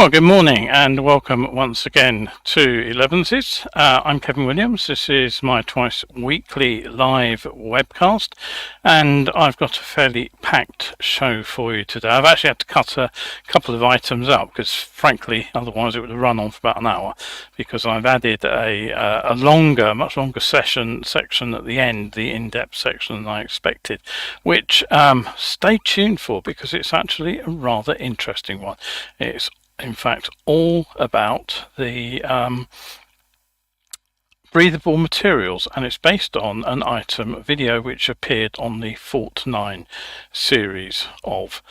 Well, good morning and welcome once again to Elevenses. I'm Kevin Williams. This is my twice weekly live webcast, and I've got a fairly packed show for you today. I've actually had to cut a couple of items up because, frankly, otherwise it would have run on for about an hour. Because I've added a much longer section at the end, the in-depth section than I expected, which stay tuned for because it's actually a rather interesting one. It's in fact all about the breathable materials, and it's based on an item video which appeared on the FoF 9 series of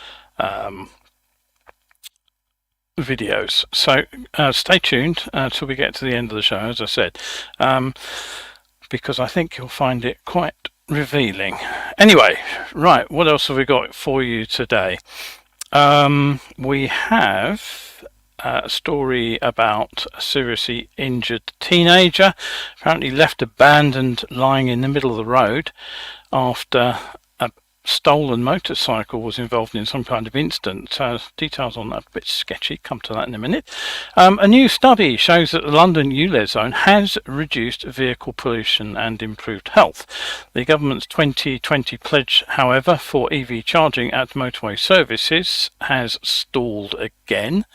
videos. So stay tuned till we get to the end of the show, as I said, because I think you'll find it quite revealing. Anyway, right, what else have we got for you today? We have a story about a seriously injured teenager, apparently left abandoned lying in the middle of the road after a stolen motorcycle was involved in some kind of incident. Details on that a bit sketchy, come to that in a minute. A new study shows that the London ULEZ zone has reduced vehicle pollution and improved health. The government's 2020 pledge, however, for EV charging at motorway services has stalled again.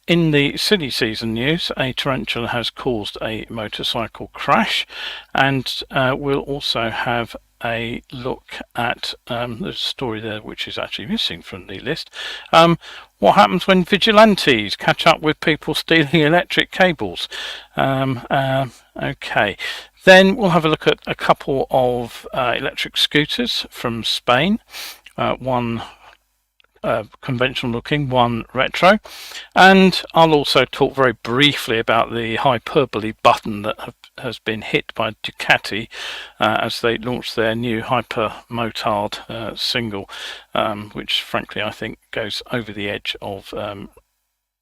In the silly season news, a tarantula has caused a motorcycle crash, and we'll also have a look at there's a story there which is actually missing from the list. What happens when vigilantes catch up with people stealing electric cables? Okay. Then we'll have a look at a couple of electric scooters from Spain. One conventional looking, one retro, and I'll also talk very briefly about the hyperbole button that has been hit by Ducati as they launched their new Hypermoto single, which frankly I think goes over the edge of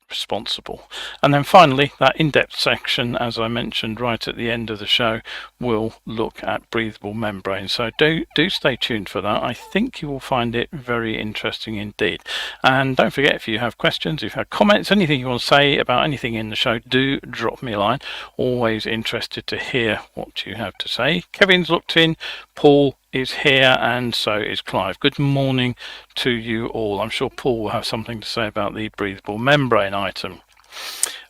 responsible. And then finally, that in-depth section, as I mentioned right at the end of the show, will look at breathable membrane. So do stay tuned for that. I think you will find it very interesting indeed. And don't forget, if you have questions, if you have comments, anything you want to say about anything in the show, do drop me a line. Always interested to hear what you have to say. Kevin's looked in, Paul is here, and so is Clive. Good morning to you all. I'm sure Paul will have something to say about the breathable membrane item.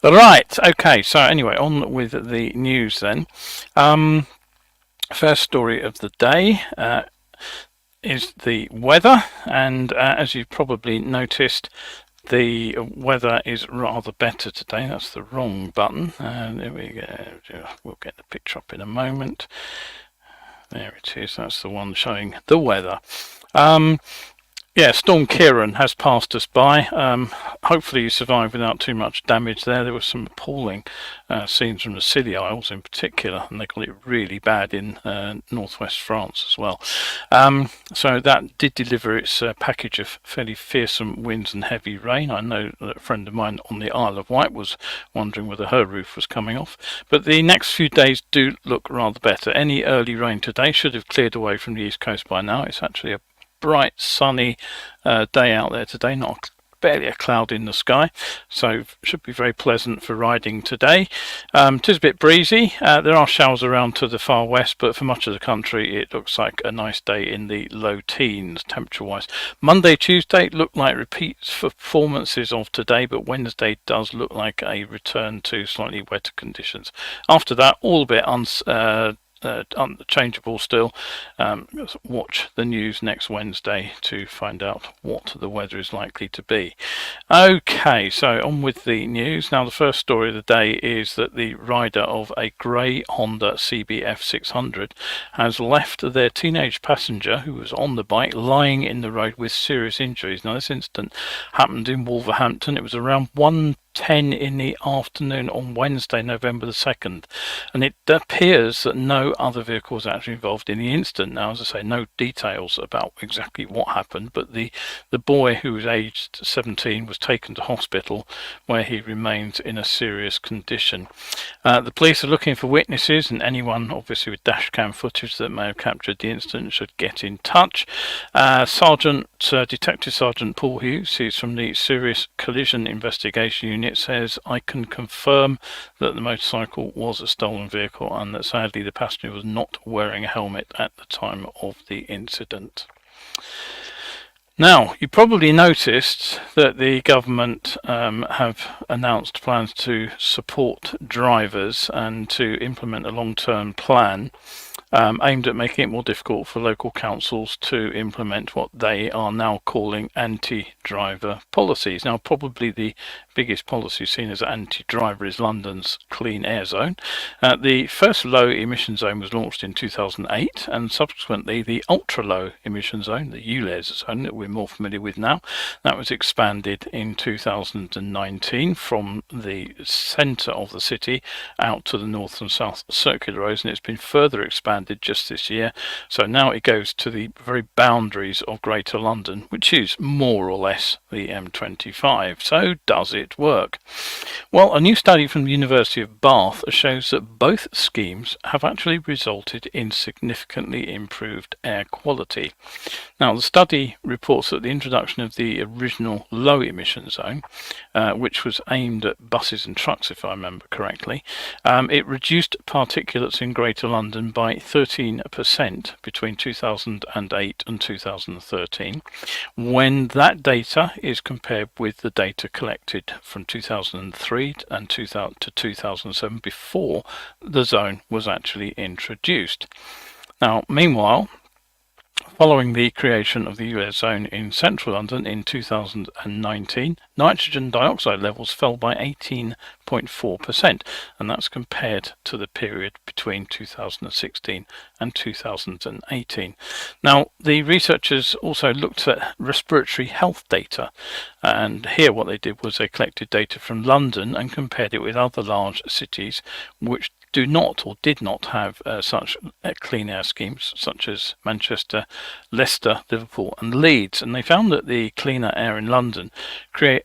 Right, okay, so anyway, on with the news then. First story of the day is the weather, and as you've probably noticed, the weather is rather better today. That's the wrong button. There we go. We'll get the picture up in a moment. There it is, that's the one showing the weather. Yeah, Storm Kieran has passed us by. Hopefully you survived without too much damage there. There were some appalling scenes from the Scilly Isles in particular, and they got it really bad in northwest France as well. So that did deliver its package of fairly fearsome winds and heavy rain. I know that a friend of mine on the Isle of Wight was wondering whether her roof was coming off. But the next few days do look rather better. Any early rain today should have cleared away from the east coast by now. It's actually a bright sunny day out there today, barely a cloud in the sky, so should be very pleasant for riding today. It is a bit breezy. There are showers around to the far west, but for much of the country it looks like a nice day in the low teens temperature wise. Monday, Tuesday look like repeats for performances of today, but Wednesday does look like a return to slightly wetter conditions. After that, all a bit unchangeable still. Watch the news next Wednesday to find out what the weather is likely to be. Okay, so on with the news. Now the first story of the day is that the rider of a grey Honda CBF 600 has left their teenage passenger who was on the bike lying in the road with serious injuries. Now this incident happened in Wolverhampton. It was around 1 10 in the afternoon on Wednesday, November the 2nd. And it appears that no other vehicle was actually involved in the incident. Now, as I say, no details about exactly what happened, but the boy, who was aged 17, was taken to hospital where he remains in a serious condition. The police are looking for witnesses, and anyone obviously with dash cam footage that may have captured the incident should get in touch. Detective Sergeant Paul Hughes, who's from the Serious Collision Investigation Unit, says, "I can confirm that the motorcycle was a stolen vehicle and that sadly the passenger was not wearing a helmet at the time of the incident." Now, you probably noticed that the government have announced plans to support drivers and to implement a long-term plan aimed at making it more difficult for local councils to implement what they are now calling anti-driver policies. Now, probably the biggest policy seen as anti-driver is London's clean air zone. The first low emission zone was launched in 2008, and subsequently the ultra low emission zone, the ULEZ zone that we're more familiar with now, that was expanded in 2019 from the centre of the city out to the north and south circular roads, and it's been further expanded just this year. So now it goes to the very boundaries of Greater London, which is more or less the M25. So does it work? Well, a new study from the University of Bath shows that both schemes have actually resulted in significantly improved air quality. Now, the study reports that the introduction of the original low emission zone, which was aimed at buses and trucks, if I remember correctly, it reduced particulates in Greater London by 13% between 2008 and 2013. When that data is compared with the data collected from 2003 and 2000 to 2007, before the zone was actually introduced. Now, meanwhile, following the creation of the ULEZ zone in central London in 2019, nitrogen dioxide levels fell by 18.4%, and that's compared to the period between 2016 and 2018. Now, the researchers also looked at respiratory health data, and here what they did was they collected data from London and compared it with other large cities which do not or did not have such clean air schemes, such as Manchester, Leicester, Liverpool and Leeds, and they found that the cleaner air in London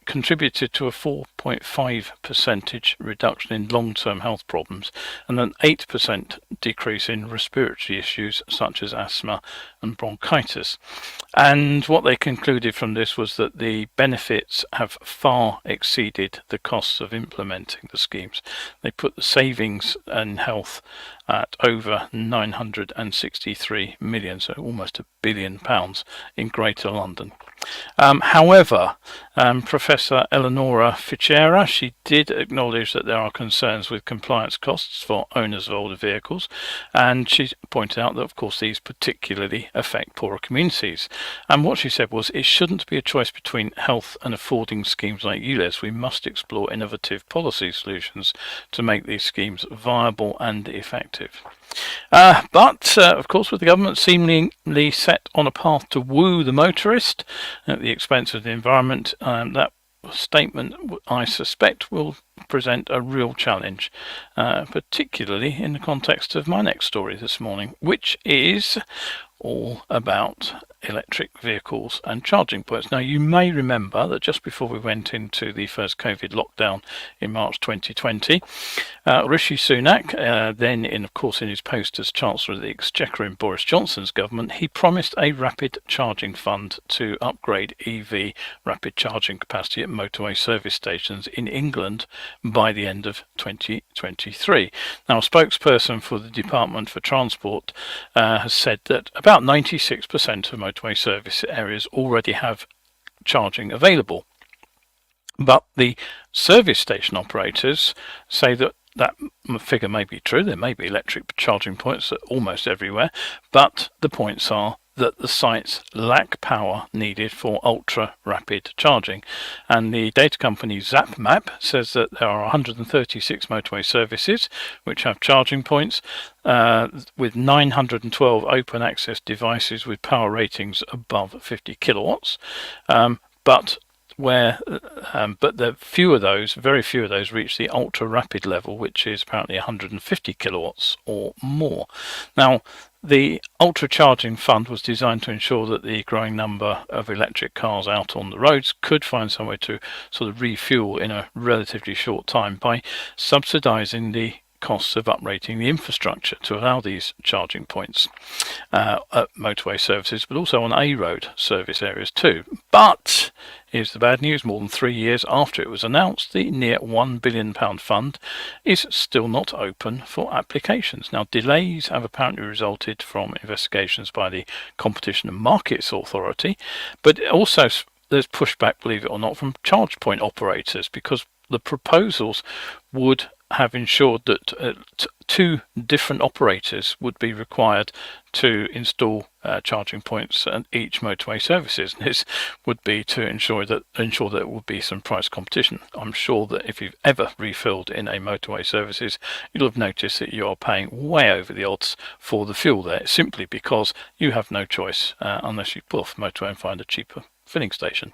contributed to a 4.5% reduction in long-term health problems and an 8% decrease in respiratory issues such as asthma and bronchitis. And what they concluded from this was that the benefits have far exceeded the costs of implementing the schemes. They put the savings in health at over 963 million, so almost £1 billion in Greater London. However, Professor Eleonora Fichera, she did acknowledge that there are concerns with compliance costs for owners of older vehicles, and she pointed out that of course these particularly affect poorer communities. And what she said was, it shouldn't be a choice between health and affording schemes like ULEZ. We must explore innovative policy solutions to make these schemes viable and effective. But of course, with the government seemingly set on a path to woo the motorist at the expense of the environment, that statement, I suspect, will present a real challenge, particularly in the context of my next story this morning, which is all about electric vehicles and charging points. Now, you may remember that just before we went into the first COVID lockdown in March 2020, Rishi Sunak, then of course in his post as Chancellor of the Exchequer in Boris Johnson's government, he promised a rapid charging fund to upgrade EV rapid charging capacity at motorway service stations in England by the end of 2023. Now, a spokesperson for the Department for Transport has said that about 96% of motorway service areas already have charging available. But the service station operators say that that figure may be true. There may be electric charging points almost everywhere, but the points are that the sites lack power needed for ultra rapid charging. And the data company ZapMap says that there are 136 motorway services which have charging points, with 912 open access devices with power ratings above 50 kilowatts. But where, but the few of those, very few of those, reach the ultra rapid level, which is apparently 150 kilowatts or more. Now, the ultra charging fund was designed to ensure that the growing number of electric cars out on the roads could find somewhere to sort of refuel in a relatively short time by subsidising the costs of uprating the infrastructure to allow these charging points at motorway services, but also on A-road service areas too. But here's the bad news: more than 3 years after it was announced, the near £1 billion fund is still not open for applications. Now, delays have apparently resulted from investigations by the Competition and Markets Authority, but also there's pushback, believe it or not, from charge point operators, because the proposals would have ensured that two different operators would be required to install charging points at each motorway services. This would be to ensure that there would be some price competition. I'm sure that if you've ever refilled in a motorway services, you'll have noticed that you are paying way over the odds for the fuel there, simply because you have no choice unless you pull off the motorway and find a cheaper filling station.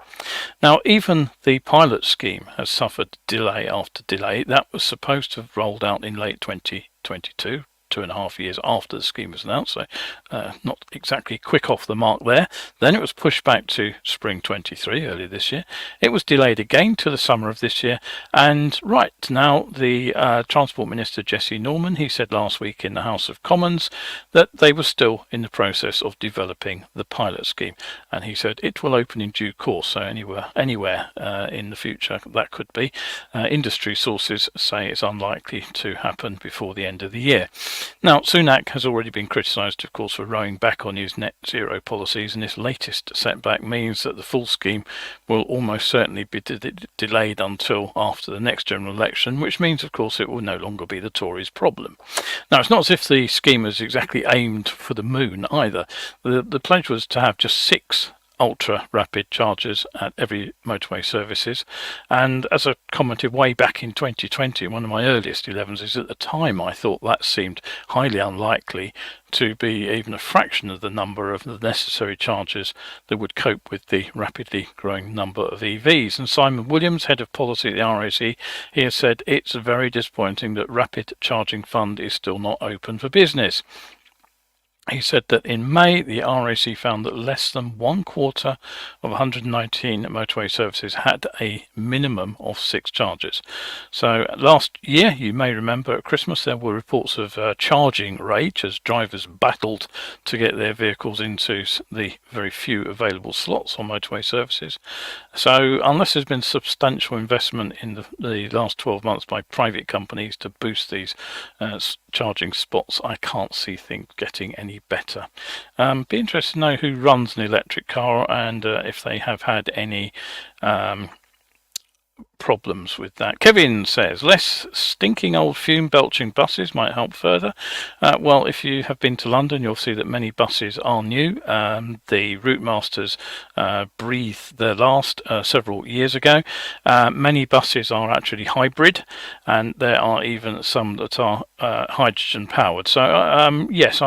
Now, even the pilot scheme has suffered delay after delay. That was supposed to have rolled out in late 2022, 2.5 years after the scheme was announced, so not exactly quick off the mark there. Then it was pushed back to spring 23 earlier this year. It was delayed again to the summer of this year, and right now the Transport Minister Jesse Norman, he said last week in the House of Commons that they were still in the process of developing the pilot scheme, and he said it will open in due course, so anywhere in the future that could be. Industry sources say it's unlikely to happen before the end of the year. Now, Sunak has already been criticised, of course, for rowing back on his net zero policies, and this latest setback means that the full scheme will almost certainly be delayed until after the next general election, which means, of course, it will no longer be the Tories' problem. Now, it's not as if the scheme is exactly aimed for the moon either. The pledge was to have just 6 ultra rapid chargers at every motorway services, and as I commented way back in 2020, one of my earliest 11s, at the time I thought that seemed highly unlikely to be even a fraction of the number of the necessary chargers that would cope with the rapidly growing number of EVs. And Simon Williams, head of policy at the RAC, he has said it's very disappointing that Rapid Charging Fund is still not open for business. He said that in May, the RAC found that less than 1/4 of 119 motorway services had a minimum of 6 chargers. So last year, you may remember at Christmas, there were reports of charging rage as drivers battled to get their vehicles into the very few available slots on motorway services. So unless there's been substantial investment in the last 12 months by private companies to boost these charging spots, I can't see things getting any better. Be interested to know who runs an electric car and if they have had any problems with that. Kevin says less stinking old fume belching buses might help further. Well, if you have been to London, you'll see that many buses are new. The route masters breathed their last several years ago. Many buses are actually hybrid, and there are even some that are hydrogen powered. So yes,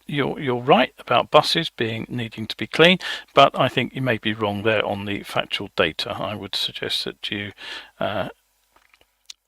you're right about buses needing to be clean, but I think you may be wrong there on the factual data. I would suggest that you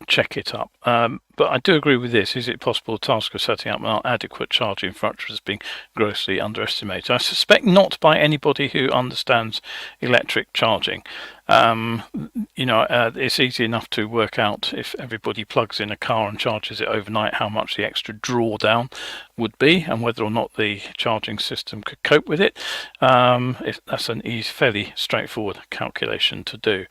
check it up. But I do agree with this. Is it possible the task of setting up an adequate charging infrastructure has been grossly underestimated? I suspect not by anybody who understands electric charging. It's easy enough to work out if everybody plugs in a car and charges it overnight how much the extra drawdown would be and whether or not the charging system could cope with it. That's an fairly straightforward calculation to do.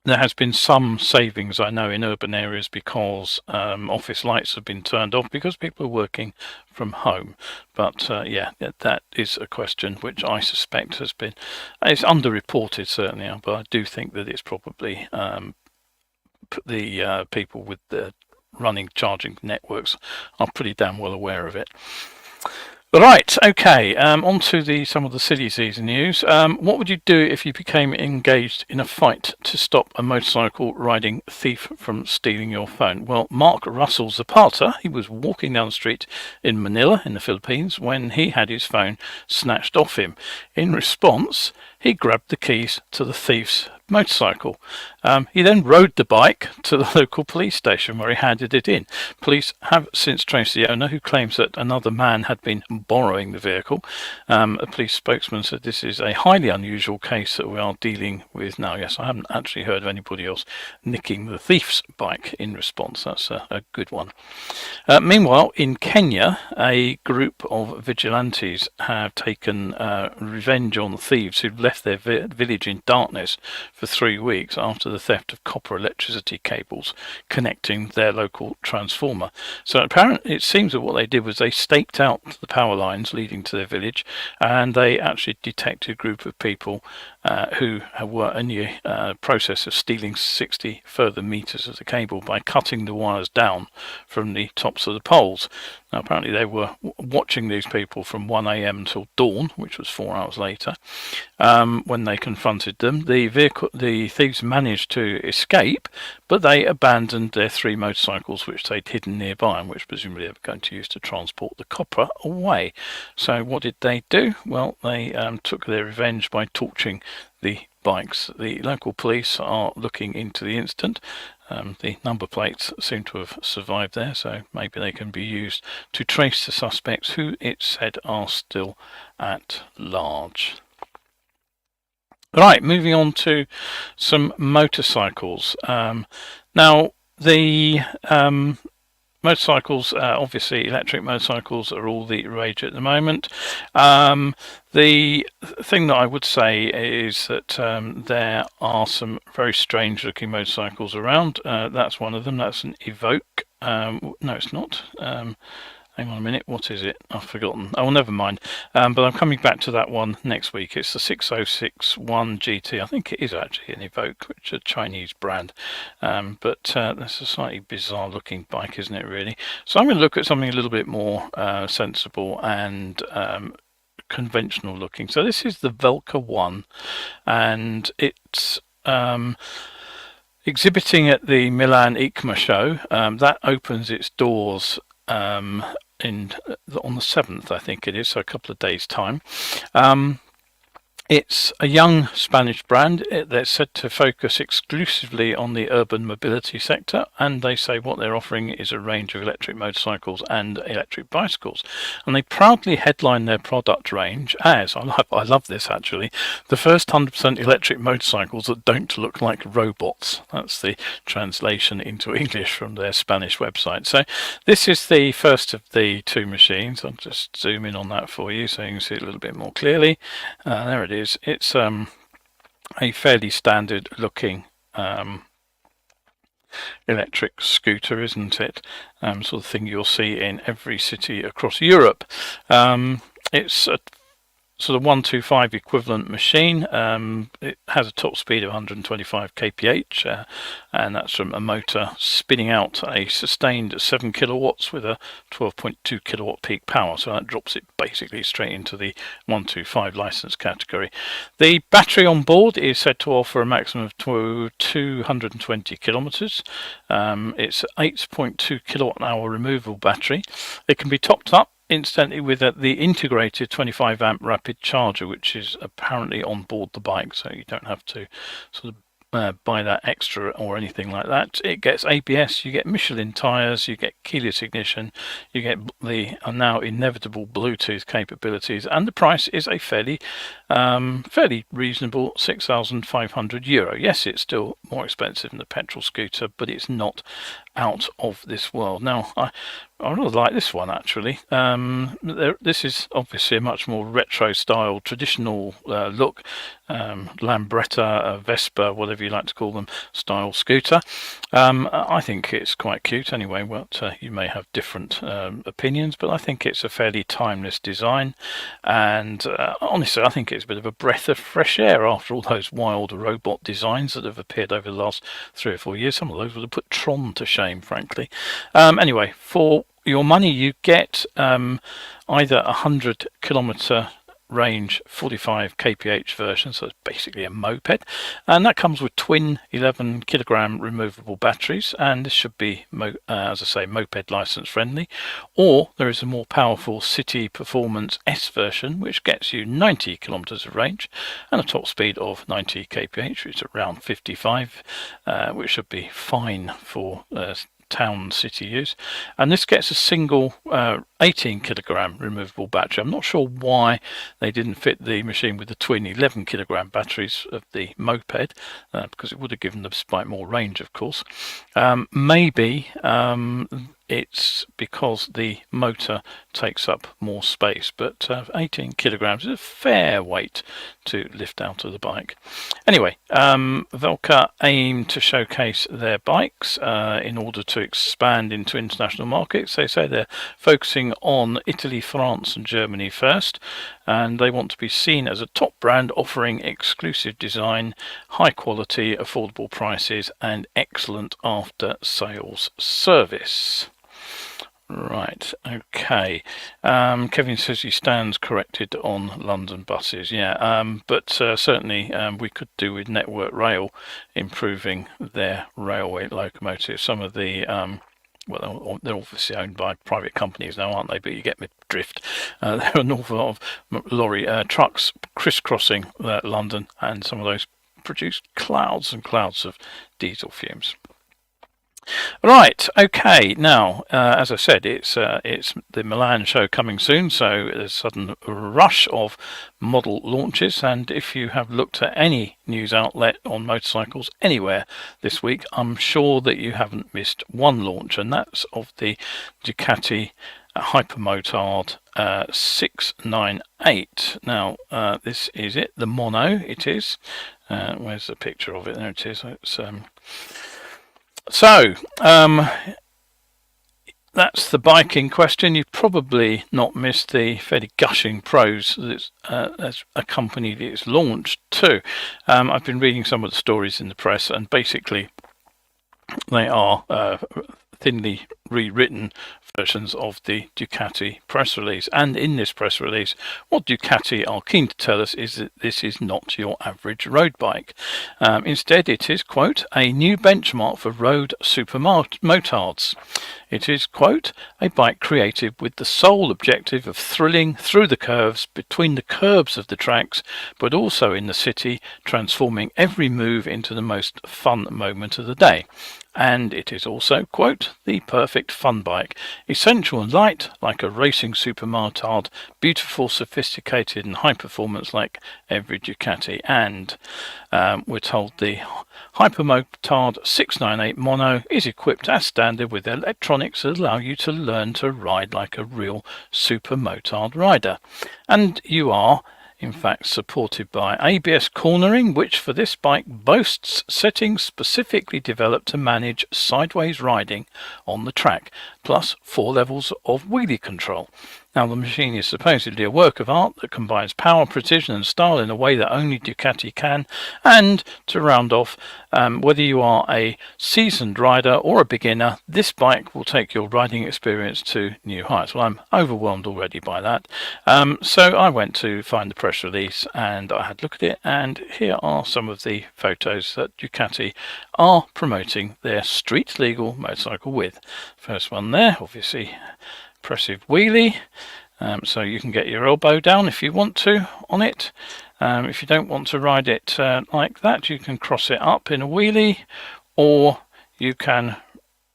There has been some savings, I know, in urban areas because office lights have been turned off because people are working from home. But yeah, that is a question which I suspect it's underreported certainly, but I do think that it's probably the people with the running charging networks are pretty damn well aware of it. Right, okay, on to some of the silly season news. What would you do if you became engaged in a fight to stop a motorcycle riding thief from stealing your phone? Well, Mark Russell Zapata, he was walking down the street in Manila in the Philippines when he had his phone snatched off him. In response, he grabbed the keys to the thief's motorcycle. He then rode the bike to the local police station where he handed it in. Police have since traced the owner, who claims that another man had been borrowing the vehicle. A police spokesman said this is a highly unusual case that we are dealing with now. Yes, I haven't actually heard of anybody else nicking the thief's bike in response. That's a good one. Meanwhile, in Kenya, a group of vigilantes have taken revenge on the thieves who left their village in darkness for 3 weeks after the theft of copper electricity cables connecting their local transformer. So apparently it seems that what they did was they staked out the power lines leading to their village, and they actually detected a group of people who were in the process of stealing 60 further meters of the cable by cutting the wires down from the tops of the poles. Now, apparently they were watching these people from 1 a.m. until dawn, which was 4 hours later. When they confronted them, the thieves managed to escape, but they abandoned their 3 motorcycles which they'd hidden nearby and which presumably they were going to use to transport the copper away. So what did they do? Well, they took their revenge by torching the bikes. The local police are looking into the incident. The number plates seem to have survived there, so maybe they can be used to trace the suspects, who it's said are still at large. Right, moving on to some motorcycles. Now, the motorcycles, obviously electric motorcycles are all the rage at the moment. The thing that I would say is that there are some very strange looking motorcycles around. That's one of them. That's an Evoque. No, it's not. Hang on a minute, what is it? I've forgotten. Oh, never mind. But I'm coming back to that one next week. It's the 6061 GT. I think it is actually an Evoque, which is a Chinese brand. But that's a slightly bizarre looking bike, isn't it, really? So I'm going to look at something a little bit more sensible and conventional looking. So this is the Velka 1, and it's exhibiting at the Milan EICMA show. That opens its doors on the 7th, I think it is, so a couple of days time. It's a young Spanish brand. They're said to focus exclusively on the urban mobility sector, and they say what they're offering is a range of electric motorcycles and electric bicycles. And they proudly headline their product range as, I love this actually, the first 100% electric motorcycles that don't look like robots. That's the translation into English from their Spanish website. So this is the first of the 2 machines. I'll just zoom in on that for you so you can see it a little bit more clearly. There it is. It's a fairly standard looking electric scooter, isn't it? Sort of thing you'll see in every city across Europe. It's a sort of 125 equivalent machine. It has a top speed of 125 kph, and that's from a motor spinning out a sustained 7 kilowatts with a 12.2 kilowatt peak power, so that drops it basically straight into the 125 license category. The battery on board is said to offer a maximum of 220 kilometers. It's an 8.2 kilowatt hour removable battery. It can be topped up instantly with the integrated 25 amp rapid charger, which is apparently on board the bike, so you don't have to sort of buy that extra or anything like that. It gets ABS, you get Michelin tires, you get keyless ignition, you get the now inevitable Bluetooth capabilities, and the price is a fairly reasonable €6,500. Yes, it's still more expensive than the petrol scooter, but it's not out of this world. Now, I really like this one actually. This is obviously a much more retro style, traditional look, Lambretta, Vespa, whatever you like to call them, style scooter. I think it's quite cute anyway. Well, you may have different opinions, but I think it's a fairly timeless design, and honestly I think it's a bit of a breath of fresh air after all those wild robot designs that have appeared over the last 3 or 4 years. Some of those would have put Tron to shame, frankly. Anyway, for your money you get either a 100 kilometer range 45 kph version, so it's basically a moped, and that comes with twin 11 kilogram removable batteries, and this should be as I say, moped license friendly. Or there is a more powerful City Performance S version, which gets you 90 kilometers of range and a top speed of 90 kph, which is around 55, which should be fine for town city use. And this gets a single 18 kilogram removable battery. I'm not sure why they didn't fit the machine with the twin 11 kilogram batteries of the moped, because it would have given the bike more range, of course. Maybe it's because the motor takes up more space, but 18 kilograms is a fair weight to lift out of the bike. Anyway, Velka aim to showcase their bikes in order to expand into international markets. They say they're focusing on Italy, France and Germany first, and they want to be seen as a top brand offering exclusive design, high quality, affordable prices and excellent after sales service. Right, okay. Kevin says he stands corrected on London buses. Yeah, but certainly we could do with Network Rail improving their railway locomotives. Some of the well, they're obviously owned by private companies now, aren't they? But you get me drift. There are an awful lot of lorry trucks crisscrossing London, and some of those produce clouds and clouds of diesel fumes. Right, okay, now as I said, it's the Milan show coming soon, so there's a sudden rush of model launches, and if you have looked at any news outlet on motorcycles anywhere this week, I'm sure that you haven't missed one launch, and that's of the Ducati Hypermoto 698. Now this is it, the mono it is. Where's the picture of it? There it is. It's so that's the bike in question. You've probably not missed the fairly gushing prose that's accompanied its launch too. I've been reading some of the stories in the press, and basically they are thinly rewritten versions of the Ducati press release. And in this press release, what Ducati are keen to tell us is that this is not your average road bike. Instead, it is, quote, a new benchmark for road supermotards. It is, quote, a bike created with the sole objective of thrilling through the curves, between the curbs of the tracks, but also in the city, transforming every move into the most fun moment of the day. And it is also, quote, the perfect fun bike, essential and light like a racing supermotard, beautiful, sophisticated and high performance like every Ducati. And we're told the Hypermoto 698 Mono is equipped as standard with electronics that allow you to learn to ride like a real supermotard rider. And you are in fact supported by ABS cornering, which for this bike boasts settings specifically developed to manage sideways riding on the track, plus 4 levels of wheelie control. Now, the machine is supposedly a work of art that combines power, precision and style in a way that only Ducati can. And to round off, whether you are a seasoned rider or a beginner, this bike will take your riding experience to new heights. Well, I'm overwhelmed already by that. So I went to find the press release and I had a look at it, and here are some of the photos that Ducati are promoting their street legal motorcycle with. First one there, obviously impressive wheelie, so you can get your elbow down if you want to on it. If you don't want to ride it like that, you can cross it up in a wheelie, or you can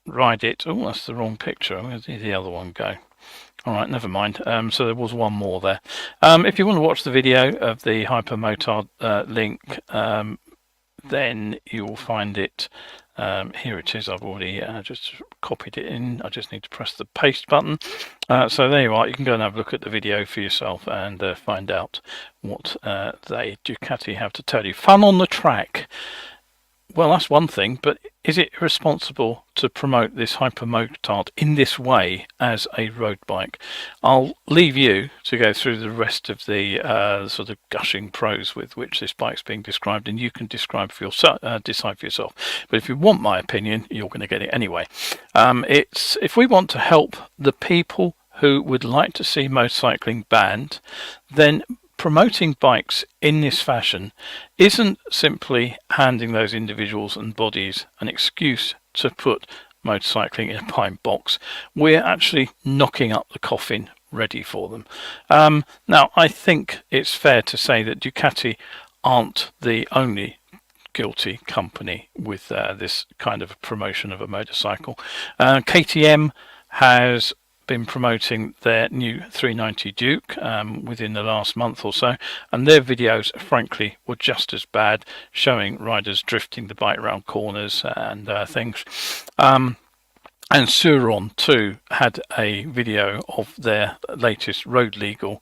ride it. Oh, that's the wrong picture. Where did the other one go? All right, never mind. So there was one more there. If you want to watch the video of the Hypermoto link, then you will find it. Here it is. I've already just copied it in. I just need to press the paste button. So there you are. You can go and have a look at the video for yourself and find out what Ducati have to tell you. Fun on the track. Well, that's one thing, but is it irresponsible to promote this Hypermotard in this way as a road bike? I'll leave you to go through the rest of the sort of gushing prose with which this bike's being described, and you can describe for yourself, decide for yourself. But if you want my opinion, you're going to get it anyway. If we want to help the people who would like to see motorcycling banned, then promoting bikes in this fashion isn't simply handing those individuals and bodies an excuse to put motorcycling in a pine box. We're actually knocking up the coffin ready for them. Now, I think it's fair to say that Ducati aren't the only guilty company with this kind of promotion of a motorcycle. KTM has been promoting their new 390 Duke within the last month or so, and their videos frankly were just as bad, showing riders drifting the bike around corners and things. And Suron too had a video of their latest road legal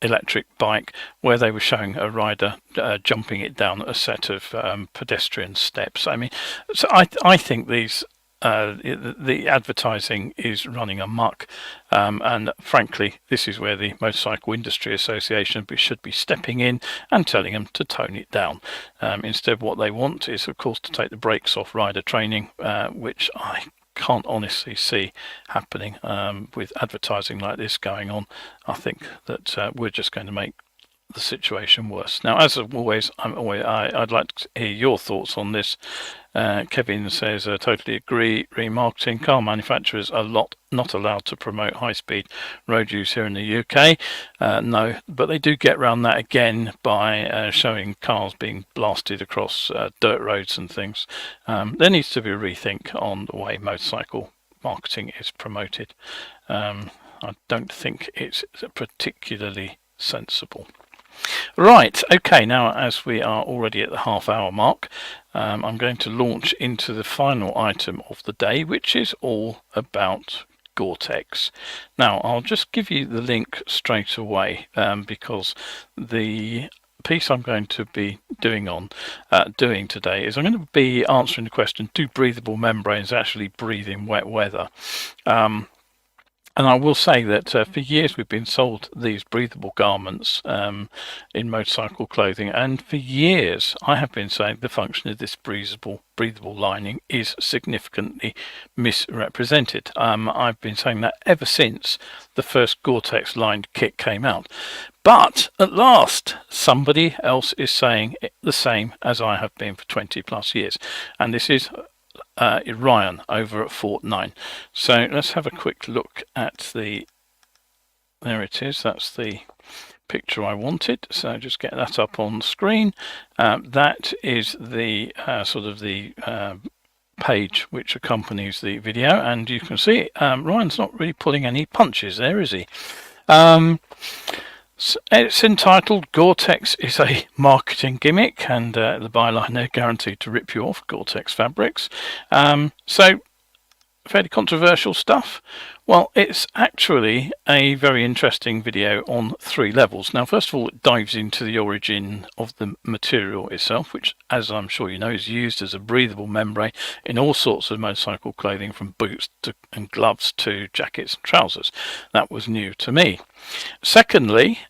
electric bike where they were showing a rider jumping it down a set of pedestrian steps. I mean, so I think these the advertising is running amok, and frankly this is where the Motorcycle Industry Association should be stepping in and telling them to tone it down. Instead, what they want is of course to take the brakes off rider training, which I can't honestly see happening with advertising like this going on. I think that we're just going to make the situation worse. Now, as always, I'd like to hear your thoughts on this. Kevin says, totally agree. Remarketing. Car manufacturers are not allowed to promote high-speed road use here in the UK. No, but they do get around that again by showing cars being blasted across dirt roads and things. There needs to be a rethink on the way motorcycle marketing is promoted. I don't think it's particularly sensible. Right, okay, now as we are already at the half-hour mark, I'm going to launch into the final item of the day, which is all about Gore-Tex. Now, I'll just give you the link straight away because the piece I'm going to be doing today is I'm going to be answering the question, do breathable membranes actually breathe in wet weather? And I will say that for years we've been sold these breathable garments in motorcycle clothing, and for years I have been saying the function of this breathable lining is significantly misrepresented. I've been saying that ever since the first Gore-Tex lined kit came out. But at last, somebody else is saying the same as I have been for 20 plus years, and this is Ryan over at Fort 9. So let's have a quick look at there it is, that's the picture I wanted, so just get that up on screen. That is the sort of the page which accompanies the video, and you can see Ryan's not really pulling any punches there, is he? It's entitled Gore-Tex is a marketing gimmick, and the byline there, guaranteed to rip you off, Gore-Tex fabrics. So fairly controversial stuff. Well, it's actually a very interesting video on 3 levels. Now, first of all, it dives into the origin of the material itself, which, as I'm sure you know, is used as a breathable membrane in all sorts of motorcycle clothing, from boots and gloves to jackets and trousers. That was new to me. Secondly,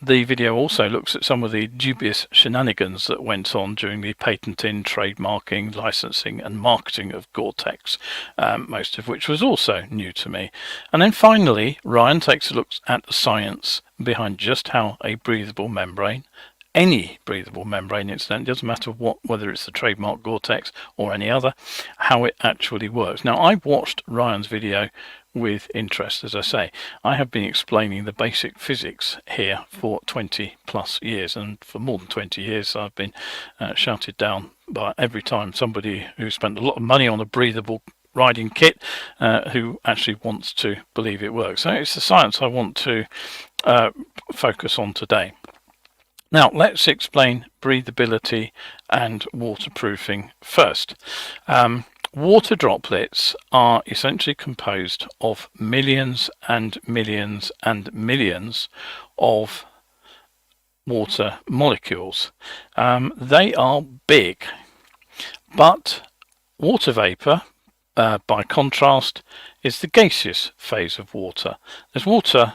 the video also looks at some of the dubious shenanigans that went on during the patenting, trademarking, licensing and marketing of Gore-Tex, most of which was also new to me. And then finally, Ryan takes a look at the science behind just how a breathable membrane, any breathable membrane incident, doesn't matter whether it's the trademark Gore-Tex or any other, how it actually works. Now, I watched Ryan's video with interest. As I say, I have been explaining the basic physics here for 20 plus years, and for more than 20 years I've been shouted down by every time somebody who spent a lot of money on a breathable riding kit who actually wants to believe it works. So it's the science I want to focus on today. Now, let's explain breathability and waterproofing first. Water droplets are essentially composed of millions and millions and millions of water molecules. They are big, but water vapor, by contrast, is the gaseous phase of water. There's water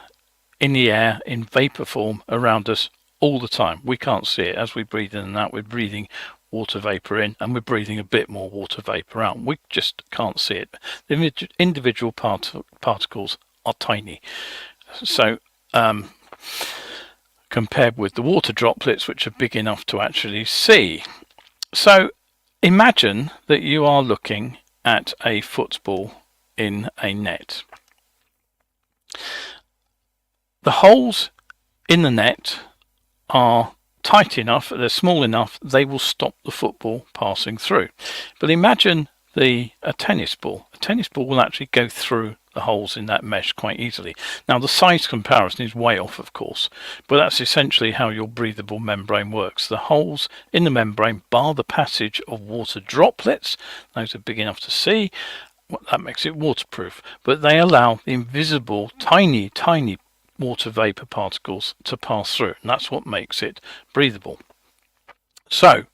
in the air in vapor form around us all the time. We can't see it. As we breathe in and out, we're breathing water vapor in, and we're breathing a bit more water vapor out. We just can't see it. The individual particles are tiny. So compared with the water droplets, which are big enough to actually see. So imagine that you are looking at a football in a net. The holes in the net are tight enough, they're small enough, they will stop the football passing through. But imagine a tennis ball. A tennis ball will actually go through the holes in that mesh quite easily. Now the size comparison is way off, of course, but that's essentially how your breathable membrane works. The holes in the membrane bar the passage of water droplets. Those are big enough to see. That makes it waterproof, but they allow the invisible tiny water vapor particles to pass through, and that's what makes it breathable. So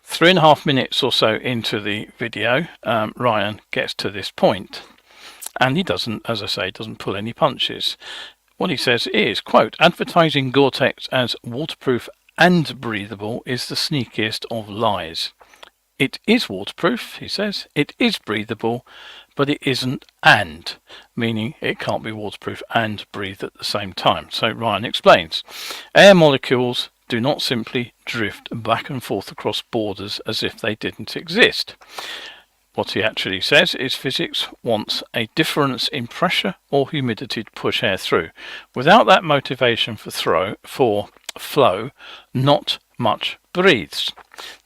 3.5 minutes or so into the video, Ryan gets to this point, and he doesn't, as I say, doesn't pull any punches. What he says is, quote, advertising Gore-Tex as waterproof and breathable is the sneakiest of lies. It is waterproof, he says, it is breathable, but it isn't and, meaning it can't be waterproof and breathe at the same time. So Ryan explains, air molecules do not simply drift back and forth across borders as if they didn't exist. What he actually says is physics wants a difference in pressure or humidity to push air through. Without that motivation for flow, not much breathes.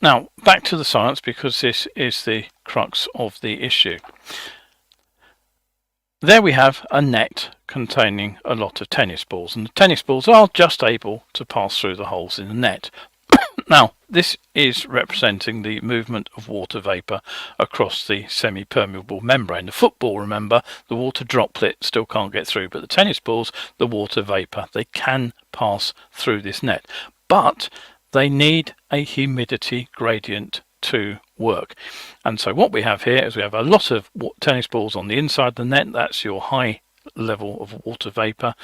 Now, back to the science, because this is the crux of the issue. There we have a net containing a lot of tennis balls, and the tennis balls are just able to pass through the holes in the net. Now, this is representing the movement of water vapor across the semi-permeable membrane. The football, remember, the water droplet still can't get through, but the tennis balls, the water vapor, they can pass through this net. But they need a humidity gradient to work. And so what we have here is we have a lot of tennis balls on the inside of the net. That's your high level of water vapor,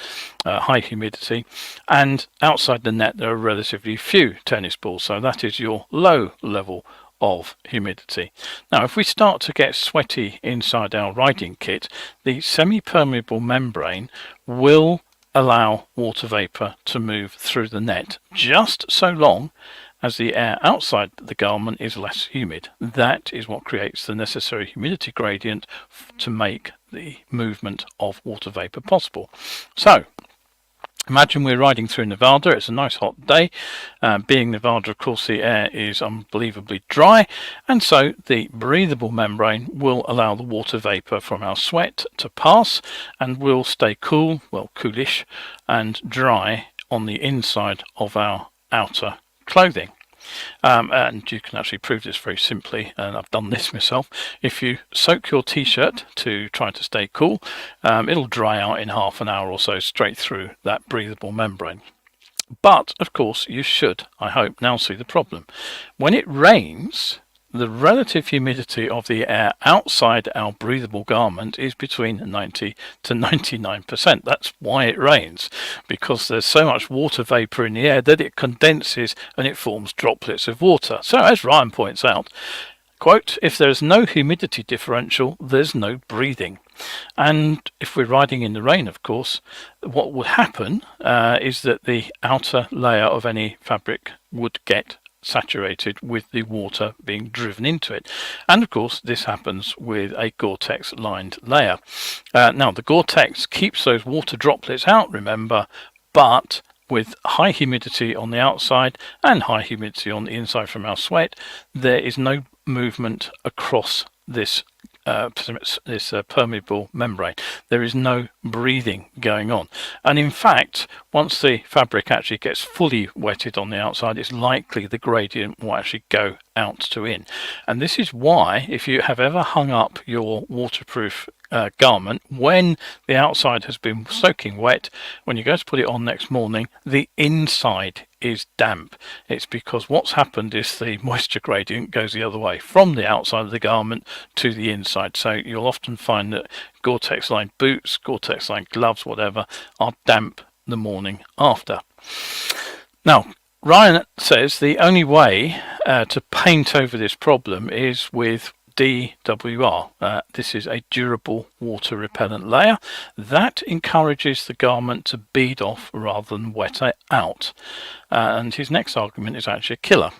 high humidity, and outside the net there are relatively few tennis balls, so that is your low level of humidity. Now if we start to get sweaty inside our riding kit, the semi-permeable membrane will allow water vapor to move through the net just so long as the air outside the garment is less humid. That is what creates the necessary humidity gradient to make the movement of water vapor possible. So imagine we're riding through Nevada. It's a nice hot day. Being Nevada, of course, the air is unbelievably dry, and so the breathable membrane will allow the water vapor from our sweat to pass and will stay cool, well, coolish, and dry on the inside of our outer clothing. And you can actually prove this very simply, and I've done this myself. If you soak your t-shirt to try to stay cool, it'll dry out in half an hour or so straight through that breathable membrane. But of course you should, I hope, now see the problem. When it rains, the relative humidity of the air outside our breathable garment is between 90 to 99%. That's why it rains, because there's so much water vapor in the air that it condenses and it forms droplets of water. So as Ryan points out, quote, if there's no humidity differential, there's no breathing. And if we're riding in the rain, of course, what would happen is that the outer layer of any fabric would get saturated with the water being driven into it, and of course this happens with a Gore-Tex lined layer. Now the Gore-Tex keeps those water droplets out, remember, but with high humidity on the outside and high humidity on the inside from our sweat, there is no movement across this permeable membrane. There is no breathing going on, and in fact once the fabric actually gets fully wetted on the outside, it's likely the gradient will actually go out to in. And this is why, if you have ever hung up your waterproof garment when the outside has been soaking wet, when you go to put it on next morning, the inside is damp. It's because what's happened is the moisture gradient goes the other way from the outside of the garment to the inside. So you'll often find that Gore-Tex lined boots, Gore-Tex lined gloves, whatever, are damp the morning after. Now Ryan says the only way to paint over this problem is with DWR. This is a durable water repellent layer that encourages the garment to bead off rather than wet it out. And his next argument is actually a killer.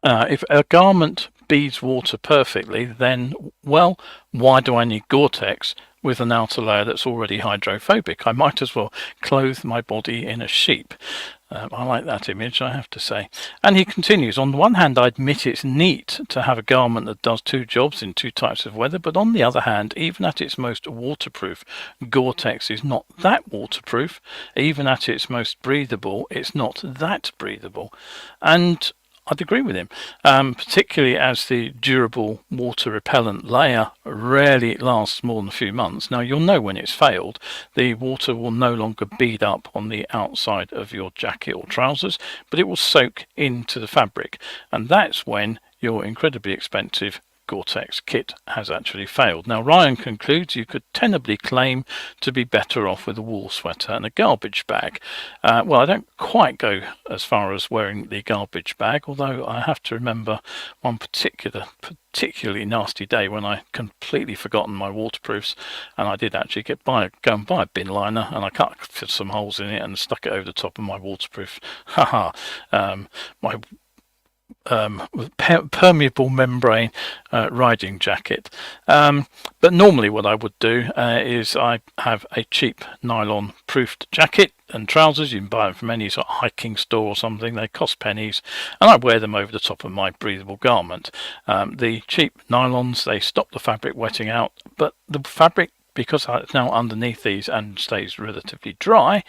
If a garment beads water perfectly, then, well, why do I need Gore-Tex with an outer layer that's already hydrophobic? I might as well clothe my body in a sheep. I like that image, I have to say. And he continues, on the one hand, I admit it's neat to have a garment that does two jobs in two types of weather, but on the other hand, even at its most waterproof, Gore-Tex is not that waterproof. Even at its most breathable, it's not that breathable. And I'd agree with him, particularly as the durable water repellent layer rarely lasts more than a few months. Now, you'll know when it's failed. The water will no longer bead up on the outside of your jacket or trousers, but it will soak into the fabric, and that's when your incredibly expensive Gore-Tex kit has actually failed. Now, Ryan concludes you could tenably claim to be better off with a wool sweater and a garbage bag. Well, I don't quite go as far as wearing the garbage bag, although I have to remember one particularly nasty day when I completely forgotten my waterproofs, and I did actually go and buy a bin liner, and I cut some holes in it and stuck it over the top of my waterproof my permeable membrane riding jacket. But normally what I would do is I have a cheap nylon proofed jacket and trousers. You can buy them from any sort of hiking store or something. They cost pennies, and I wear them over the top of my breathable garment. The cheap nylons, they stop the fabric wetting out, but the fabric, because it's now underneath these and stays relatively dry,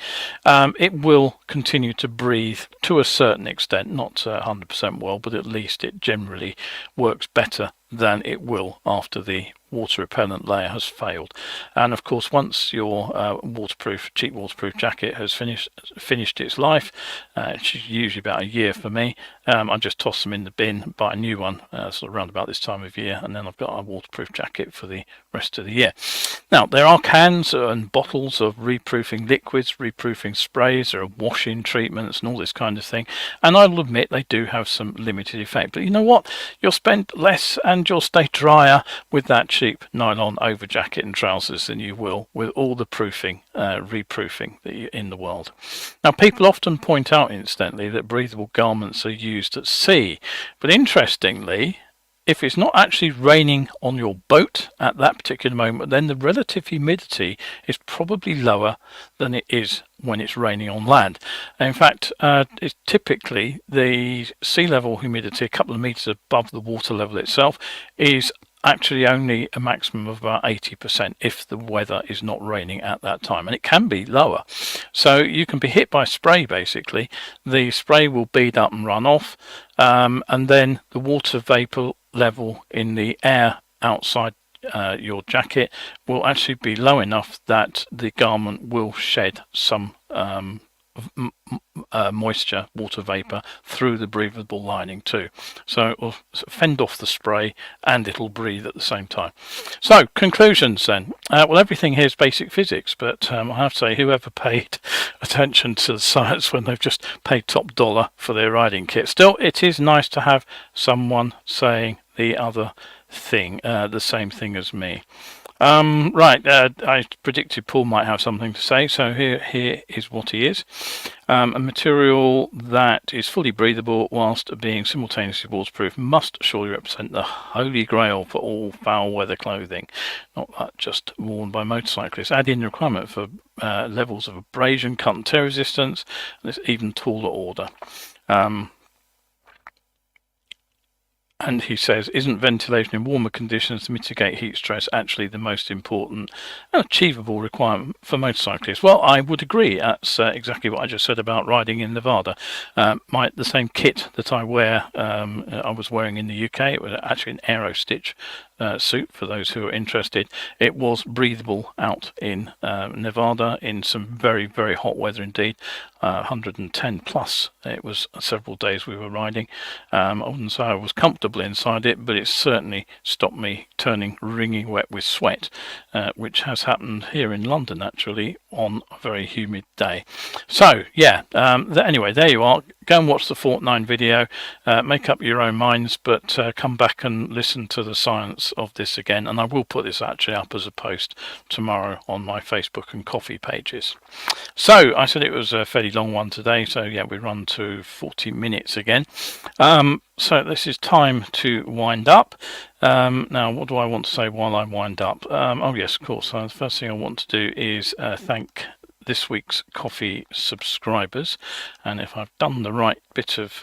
it will continue to breathe to a certain extent, not 100% well, but at least it generally works better than it will after the water repellent layer has failed. And of course, once your cheap waterproof jacket has finished its life, it's usually about a year for me, I just toss them in the bin, buy a new one sort of around about this time of year, and then I've got a waterproof jacket for the rest of the year. Now, there are cans and bottles of reproofing liquids, reproofing sprays, there are washing treatments and all this kind of thing, and I'll admit they do have some limited effect. But you know what? You'll spend less and you'll stay drier with that cheap nylon over jacket and trousers than you will with all the reproofing in the world. Now, people often point out, incidentally, that breathable garments are used at sea, but interestingly, if it's not actually raining on your boat at that particular moment, then the relative humidity is probably lower than it is when it's raining on land. In fact, it's typically the sea level humidity, a couple of meters above the water level itself, is actually only a maximum of about 80% if the weather is not raining at that time, and it can be lower. So you can be hit by spray. Basically, the spray will bead up and run off, and then the water vapor level in the air outside your jacket will actually be low enough that the garment will shed some moisture, water vapor, through the breathable lining too. So it will fend off the spray and it'll breathe at the same time. So, conclusions then. Well, everything here is basic physics, but I have to say, whoever paid attention to the science when they've just paid top dollar for their riding kit? Still, it is nice to have someone saying the other thing, the same thing as me. Right, I predicted Paul might have something to say, so here is what he is. A material that is fully breathable whilst being simultaneously waterproof must surely represent the holy grail for all foul weather clothing, not that just worn by motorcyclists. Add in the requirement for levels of abrasion, cut and tear resistance, and this even taller order. And he says, isn't ventilation in warmer conditions to mitigate heat stress actually the most important and achievable requirement for motorcyclists? Well, I would agree. That's exactly what I just said about riding in Nevada. The same kit that I wear, I was wearing in the UK. It was actually an Aero Stitch suit, for those who are interested. It was breathable out in Nevada in some very, very hot weather indeed. 110 plus. It was several days we were riding. I wouldn't say I was comfortable inside it, but it certainly stopped me turning wringing wet with sweat, which has happened here in London actually on a very humid day. So yeah, anyway, there you are. go and watch the Fortnite video, make up your own minds, but come back and listen to the science of this again. And I will put this actually up as a post tomorrow on my Facebook and coffee pages. So I said it was a fairly long one today, so yeah, we run to 40 minutes again. So this is time to wind up. Now, what do I want to say while I wind up? Oh yes, of course. The first thing I want to do is thank this week's coffee subscribers, and if I've done the right bit of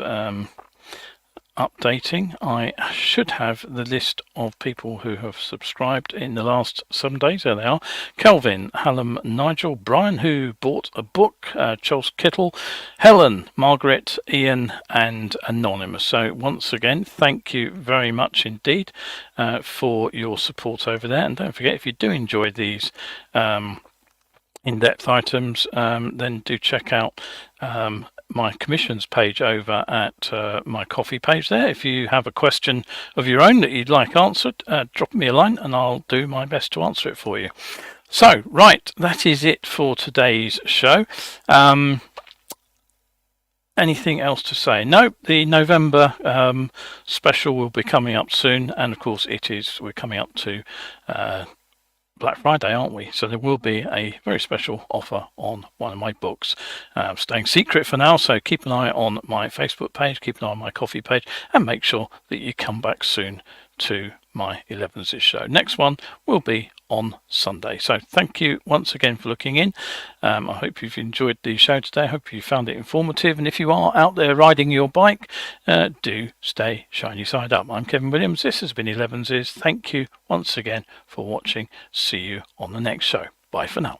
updating, I should have the list of people who have subscribed in the last 7 days. There they are: Kelvin, Hallam, Nigel, Brian, who bought a book, Charles Kittle, Helen, Margaret, Ian, and Anonymous. So once again, thank you very much indeed for your support over there. And don't forget, if you do enjoy these in-depth items, then do check out my commissions page over at my coffee page there. If you have a question of your own that you'd like answered, drop me a line and I'll do my best to answer it for you. So, right, that is it for today's show. Anything else to say? No, the November special will be coming up soon, and of course we're coming up to Black Friday, aren't we? So there will be a very special offer on one of my books. Staying secret for now, so keep an eye on my Facebook page, keep an eye on my coffee page, and make sure that you come back soon to my 11ses show. Next one will be on Sunday. So thank you once again for looking in. I hope you've enjoyed the show today. I hope you found it informative. And if you are out there riding your bike, do stay shiny side up. I'm Kevin Williams. This has been 11ses. Thank you once again for watching. See you on the next show. Bye for now.